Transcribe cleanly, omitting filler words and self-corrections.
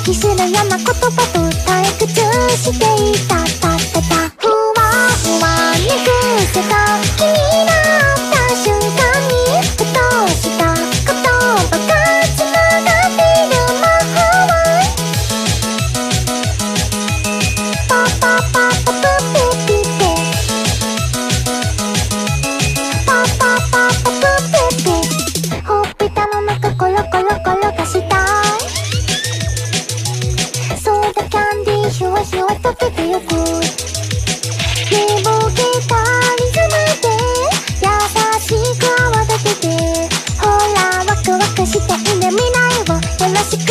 必死なような言葉と退屈していた。たったたふわふわに伏せた気になった瞬間にふとした言葉がつながっている魔法。パパパパプピピピパパパパプピピほっぺたの中コロコロ転がしたい。ソーダキャンディーひゅわひゅわ溶けてゆく。寝ぼけたリズムで優しく泡立てて、ほらワクワクしている未来をよろしく。